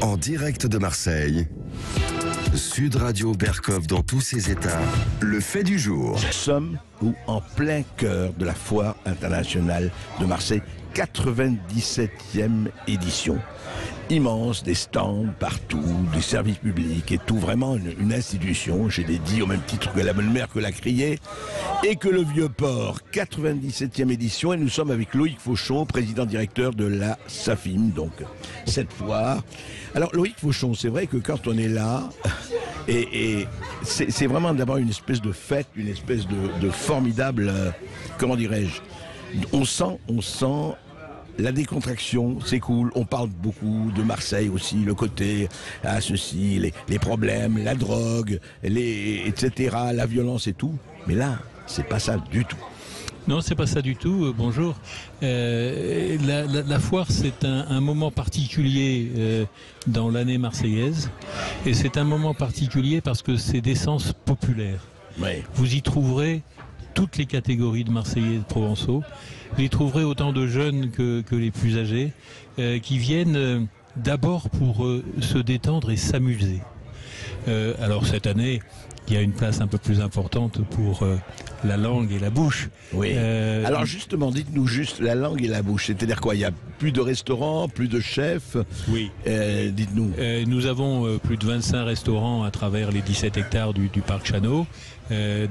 En direct de Marseille, Sud Radio Berkov dans tous ses états, le fait du jour. Nous sommes en plein cœur de la Foire internationale de Marseille, 97e édition. Immense, des stands partout, des services publics et tout, vraiment une institution, je l'ai dit, au même titre que la Bonne-Mère que la Criée et que le Vieux-Port, 97e édition, et nous sommes avec Loïc Fauchon, président directeur de la SAFIM, donc cette foire. Alors Loïc Fauchon, c'est vrai que quand on est là, et c'est vraiment d'abord une espèce de fête, une espèce de formidable, comment dirais-je, on sent la décontraction, c'est cool, on parle beaucoup de Marseille aussi, le côté, ceci, les problèmes, la drogue, etc., la violence et tout, mais là, c'est pas ça du tout. Non, c'est pas ça du tout. Bonjour. La foire, c'est un moment particulier dans l'année marseillaise. Et c'est un moment particulier parce que c'est d'essence populaire. Ouais. Vous y trouverez toutes les catégories de Marseillais et de Provençaux. Vous y trouverez autant de jeunes que les plus âgés qui viennent d'abord pour se détendre et s'amuser. Alors cette année, il y a une place un peu plus importante pour la langue et la bouche. Oui. Alors justement, dites-nous juste la langue et la bouche. C'est-à-dire quoi? Il y a plus de restaurants, plus de chefs? Oui. Dites-nous. Nous avons plus de 25 restaurants à travers les 17 hectares du parc Chano,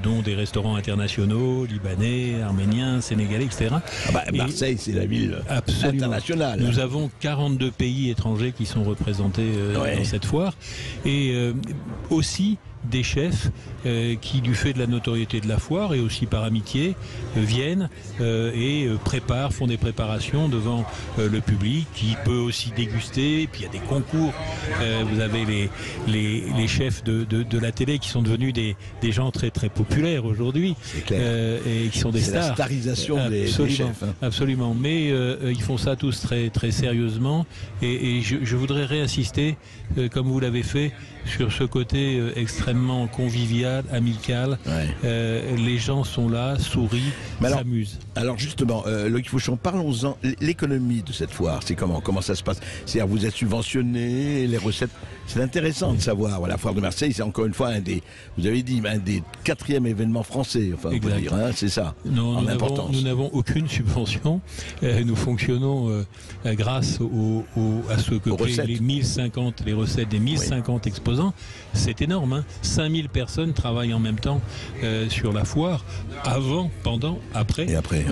dont des restaurants internationaux, libanais, arméniens, sénégalais, etc. Marseille, c'est la ville internationale. Nous avons 42 pays étrangers qui sont représentés dans cette foire. Et aussi des chefs qui, du fait de la notoriété de la foire et aussi par amitié, viennent et font des préparations devant le public qui peut aussi déguster. Et puis il y a des concours. Vous avez les chefs de la télé qui sont devenus des gens très très populaires aujourd'hui et qui sont des stars. C'est la starisation des chefs. Hein. Absolument. Mais ils font ça tous très très sérieusement. Et je voudrais réinsister, comme vous l'avez fait, sur ce côté extrêmement convivial, amical. Les gens sont là, sourient, s'amusent. Alors justement, Loïc Fauchon, parlons-en. L'économie de cette foire, c'est comment ça se passe? C'est-à-dire, vous êtes subventionné, les recettes. C'est intéressant de savoir. La foire de Marseille, c'est encore une fois vous avez dit, un des 4e événements français. Enfin, on peut dire, hein, c'est ça. Non, nous n'avons aucune subvention. Nous fonctionnons grâce à ce que les recettes des 1050 exposants. C'est énorme, hein. 5000 personnes travaillent en même temps sur la foire, avant, pendant, après. Et après,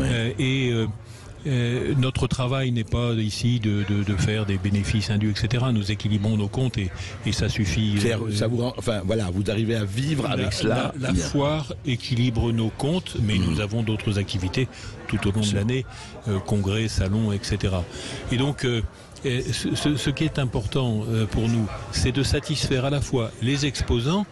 notre travail n'est pas ici de faire des bénéfices indus, etc. Nous équilibrons nos comptes et ça suffit. Vous arrivez à vivre avec cela. La foire équilibre nos comptes, mais nous avons d'autres activités tout au long de l'année, congrès, salons, etc. Et donc, ce qui est important pour nous, c'est de satisfaire à la fois les exposants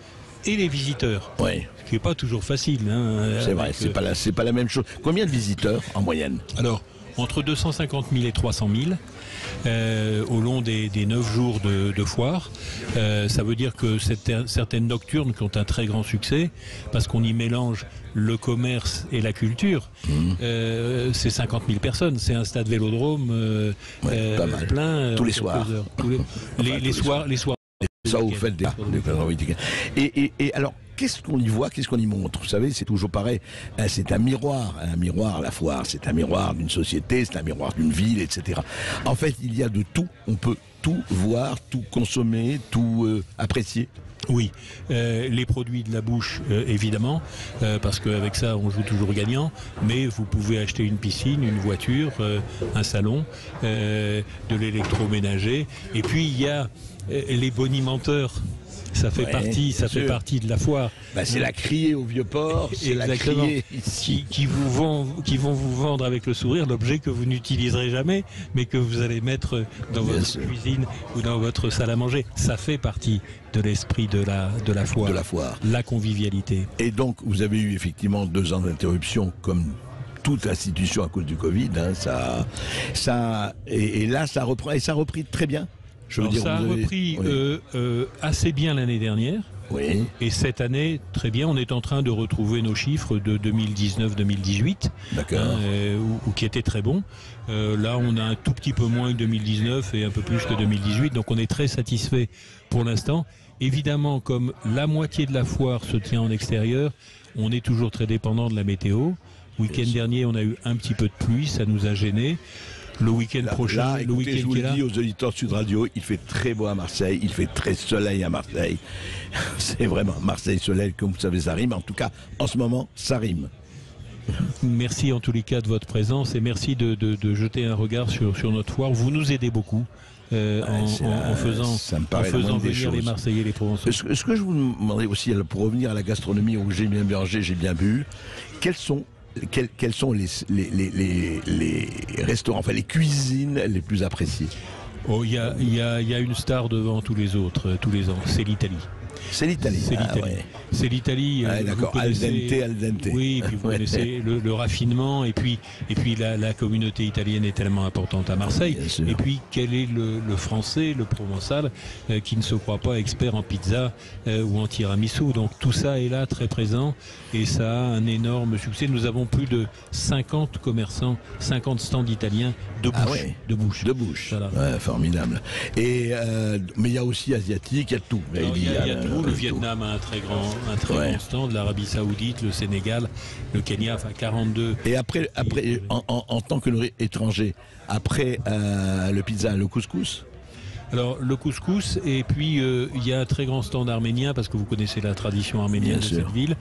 et les visiteurs. Oui. Ce qui n'est pas toujours facile. Hein, c'est vrai, c'est pas la même chose. Combien de visiteurs en moyenne? Alors, entre 250 000 et 300 000 au long des 9 jours de foire. Ça veut dire que certaines nocturnes qui ont un très grand succès, parce qu'on y mélange le commerce et la culture, c'est 50 000 personnes. C'est un stade vélodrome pas mal. Plein. Tous les soirs. Les soirs. Ça, vous faites des et alors, qu'est-ce qu'on y voit, qu'est-ce qu'on y montre? Vous savez, c'est toujours pareil. C'est un miroir, la foire. C'est un miroir d'une société, c'est un miroir d'une ville, etc. En fait, il y a de tout. On peut tout voir, tout consommer, tout apprécier. Oui, les produits de la bouche, évidemment, parce qu'avec ça, on joue toujours gagnant, mais vous pouvez acheter une piscine, une voiture, un salon, de l'électroménager, et puis il y a les bonimenteurs. Ça fait partie de la foire. C'est la criée au Vieux-Port, c'est la criée ici. Qui vont vous vendre avec le sourire l'objet que vous n'utiliserez jamais, mais que vous allez mettre dans votre cuisine ou dans votre salle à manger. Ça fait partie de l'esprit de la foire. La convivialité. Et donc, vous avez eu effectivement 2 ans d'interruption, comme toute institution à cause du Covid. Hein, et là, ça a repris très bien. Ça a repris assez bien l'année dernière. Oui. Et cette année, très bien, on est en train de retrouver nos chiffres de 2019-2018, D'accord. ou qui étaient très bons. Là, on a un tout petit peu moins que 2019 et un peu plus que 2018, donc on est très satisfait pour l'instant. Évidemment, comme la moitié de la foire se tient en extérieur, on est toujours très dépendant de la météo. Week-end dernier, on a eu un petit peu de pluie, ça nous a gênés. Le week-end prochain, écoutez, le week-end je vous qui est le là. dis aux auditeurs de Sud Radio, il fait très beau à Marseille, il fait très soleil à Marseille. C'est vraiment Marseille soleil, comme vous savez, ça rime. En tout cas, en ce moment, ça rime. Merci en tous les cas de votre présence et merci de jeter un regard sur notre foire. Vous nous aidez beaucoup en faisant venir les Marseillais et les Provençaux. Ce que je vous demanderais aussi, pour revenir à la gastronomie où j'ai bien mangé, j'ai bien bu, quels sont les restaurants, enfin les cuisines les plus appréciées? Oh, il y a une star devant tous les autres, tous les ans, c'est l'Italie. C'est l'Italie. C'est l'Italie. Ouais. C'est l'Italie. D'accord. Al dente. Oui, et puis vous connaissez le raffinement, et puis la communauté italienne est tellement importante à Marseille. Et puis quel est le français, le provençal, qui ne se croit pas expert en pizza ou en tiramisu. Donc tout ça est là, très présent, et ça a un énorme succès. Nous avons plus de 50 commerçants, 50 stands italiens de bouche. De bouche. Voilà. Ouais, formidable. Et mais il y a aussi asiatique, il y a tout. Il y a tout. Le Vietnam a un très grand stand, l'Arabie Saoudite, le Sénégal, le Kenya, enfin 42. Et après en tant que étranger, après le pizza, le couscous? Alors le couscous, et puis il y a un très grand stand arménien, parce que vous connaissez la tradition arménienne de cette ville,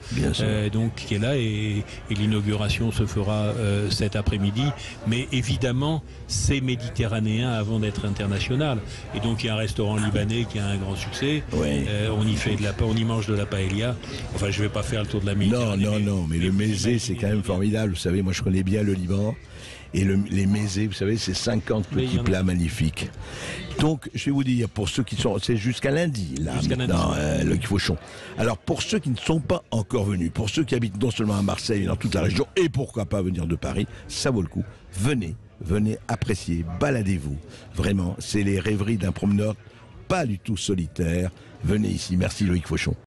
donc qui est là, et l'inauguration se fera cet après-midi. Mais évidemment, c'est méditerranéen avant d'être international. Et donc il y a un restaurant libanais qui a un grand succès. On y mange de la paella. Enfin, je vais pas faire le tour de la Méditerranée. Non, mais le mezze, c'est quand même formidable. Vous savez, moi je connais bien le Liban. Et les mezzés, vous savez, c'est 50 petits plats magnifiques. Donc, je vais vous dire, pour ceux qui sont... C'est jusqu'à lundi, là, maintenant, le Fauchon. Alors, pour ceux qui ne sont pas encore venus, pour ceux qui habitent non seulement à Marseille, mais dans toute la région, et pourquoi pas venir de Paris, ça vaut le coup. Venez apprécier, baladez-vous. Vraiment, c'est les rêveries d'un promeneur pas du tout solitaire. Venez ici. Merci Loïc Fauchon.